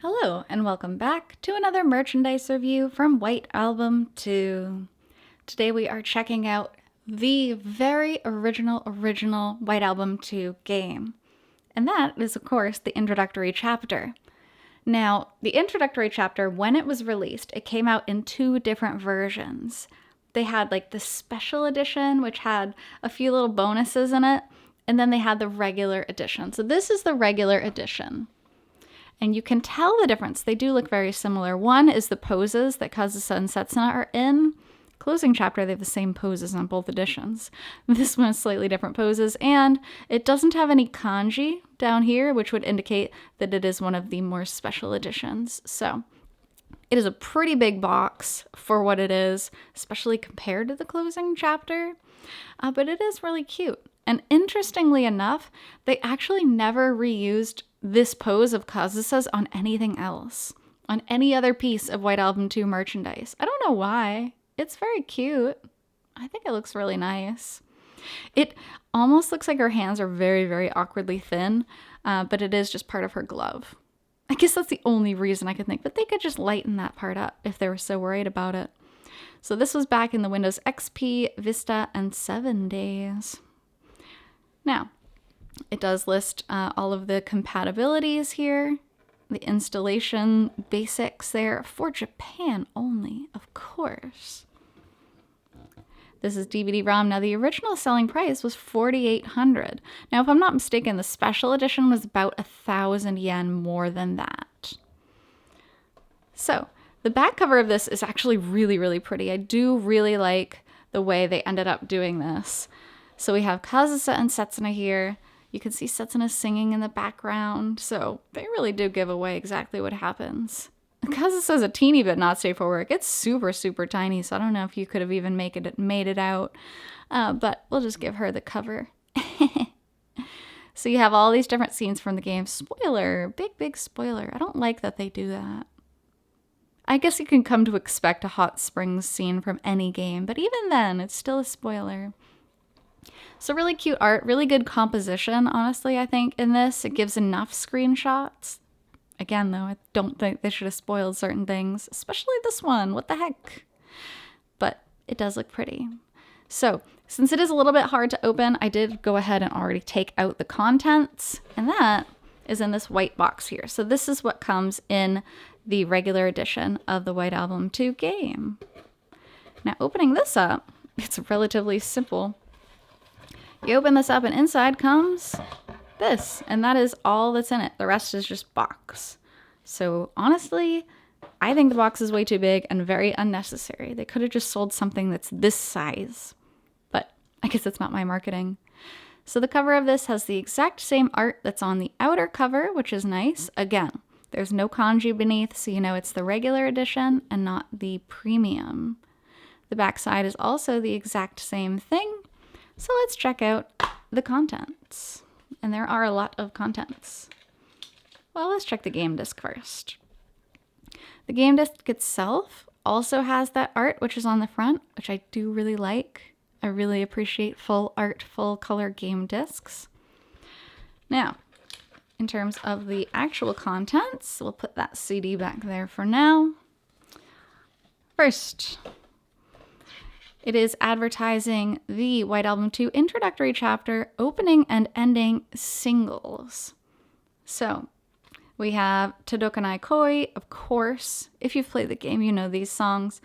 Hello, and welcome back to another merchandise review from White Album 2. Today we are checking out the very original White Album 2 game. And that is, of course, the Introductory Chapter. Now, the Introductory Chapter, when it was released, it came out in two different versions. They had like the special edition, which had a few little bonuses in it, and then they had the regular edition. So this is the regular edition. And you can tell the difference. They do look very similar. One is the poses that Kazusa and Setsuna are in. Closing chapter, they have the same poses on both editions. This one has slightly different poses, and it doesn't have any kanji down here, which would indicate that it is one of the more special editions. So it is a pretty big box for what it is, especially compared to the closing chapter, but it is really cute. And interestingly enough, they actually never reused this pose of Kazusa's on anything else, on any other piece of White Album 2 merchandise. I don't know why. It's very cute. I think it looks really nice. It almost looks like her hands are very, very awkwardly thin, but it is just part of her glove. I guess that's the only reason I could think, but they could just lighten that part up if they were so worried about it. So this was back in the Windows XP, Vista, and 7 days. Now, it does list all of the compatibilities here, the installation basics there for Japan only, of course. This is DVD-ROM. Now, the original selling price was 4,800. Now, if I'm not mistaken, the special edition was about 1,000 yen more than that. So, the back cover of this is actually really, really pretty. I do really like the way they ended up doing this. So we have Kazusa and Setsuna here. You can see Setsuna singing in the background, so they really do give away exactly what happens. Kazusa's a teeny bit not safe for work. It's super, super tiny, so I don't know if you could have even made it out. But we'll just give her the cover. So you have all these different scenes from the game. Spoiler, big spoiler. I don't like that they do that. I guess you can come to expect a hot springs scene from any game, but even then, it's still a spoiler. So really cute art, really good composition, honestly, I think, in this. It gives enough screenshots. Again, though, I don't think they should have spoiled certain things, especially this one. What the heck? But it does look pretty. So, since it is a little bit hard to open, I did go ahead and already take out the contents, and that is in this white box here. So this is what comes in the regular edition of the White Album 2 game. Now, opening this up, it's relatively simple. You open this up and inside comes this, and that is all that's in it. The rest is just box. So honestly, I think the box is way too big and very unnecessary. They could have just sold something that's this size, but I guess it's not my marketing. So the cover of this has the exact same art that's on the outer cover, which is nice. Again, there's no kanji beneath, so you know it's the regular edition and not the premium. The back side is also the exact same thing. So let's check out the contents. And there are a lot of contents. Well, let's check the game disc first. The game disc itself also has that art, which is on the front, which I do really like. I really appreciate full art, full color game discs. Now, in terms of the actual contents, we'll put that CD back there for now. First, it is advertising the White Album 2 Introductory Chapter opening and ending singles. So we have Todokanai Koi, of course. If you've played the game, you know these songs.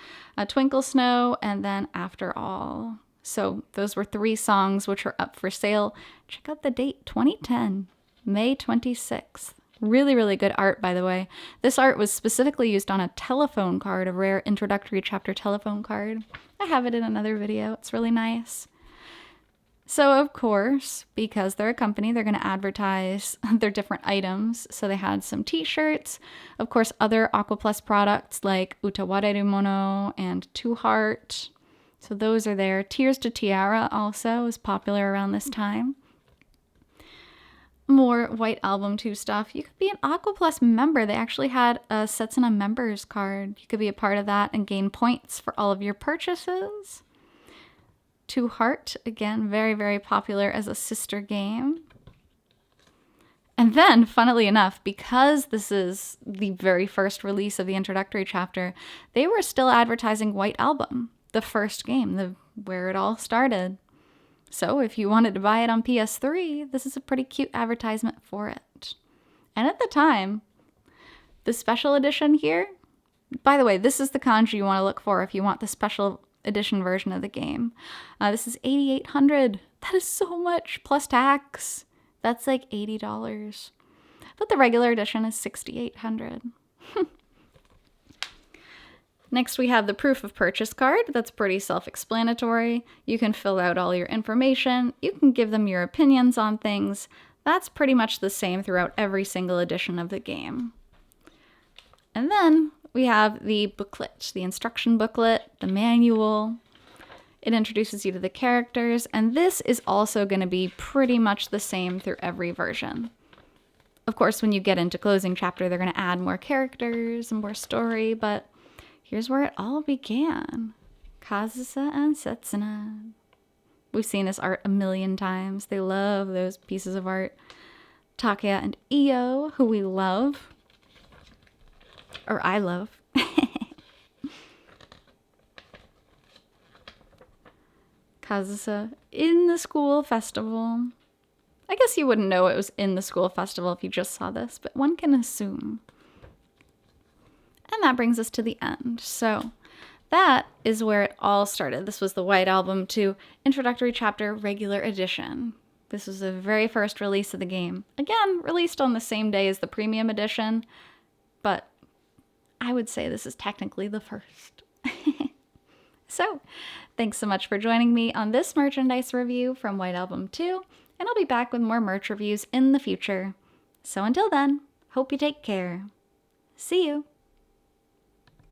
Twinkle Snow, and then After All. So those were 3 songs which are up for sale. Check out the date, 2010, May 26th. Really, really good art, by the way. This art was specifically used on a telephone card, a rare Introductory Chapter telephone card. I have it in another video. It's really nice. So, of course, because they're a company, they're going to advertise their different items. So they had some t-shirts, of course, other Aqua Plus products like Utawareru Mono and Two Heart. So those are there. Tears to Tiara also is popular around this time. More White Album 2 stuff. You could be an Aqua Plus member. They actually had a Setsuna members card. You could be a part of that and gain points for all of your purchases. Two Heart, again, very, very popular as a sister game. And then, funnily enough, because this is the very first release of the Introductory Chapter, they were still advertising White Album, the first game, where it all started. So if you wanted to buy it on PS3, this is a pretty cute advertisement for it. And at the time, the special edition here, by the way, this is the kanji you want to look for if you want the special edition version of the game. This is 8,800. That is so much, plus tax. That's like $80. But the regular edition is 6,800. Next, we have the proof of purchase card. That's pretty self-explanatory. You can fill out all your information. You can give them your opinions on things. That's pretty much the same throughout every single edition of the game. And then we have the booklet, the instruction booklet, the manual. It introduces you to the characters, and this is also going to be pretty much the same through every version. Of course, when you get into closing chapter, they're going to add more characters and more story, but here's where it all began. Kazusa and Setsuna. We've seen this art a million times. They love those pieces of art. Takaya and Io, who we love. Or I love. Kazusa in the school festival. I guess you wouldn't know it was in the school festival if you just saw this, but one can assume. And that brings us to the end. So that is where it all started. This was the White Album to Introductory Chapter Regular Edition. This was the very first release of the game. Again, released on the same day as the Premium Edition, but I would say this is technically the first. So, thanks so much for joining me on this merchandise review from White Album 2, and I'll be back with more merch reviews in the future. So until then, hope you take care. See you!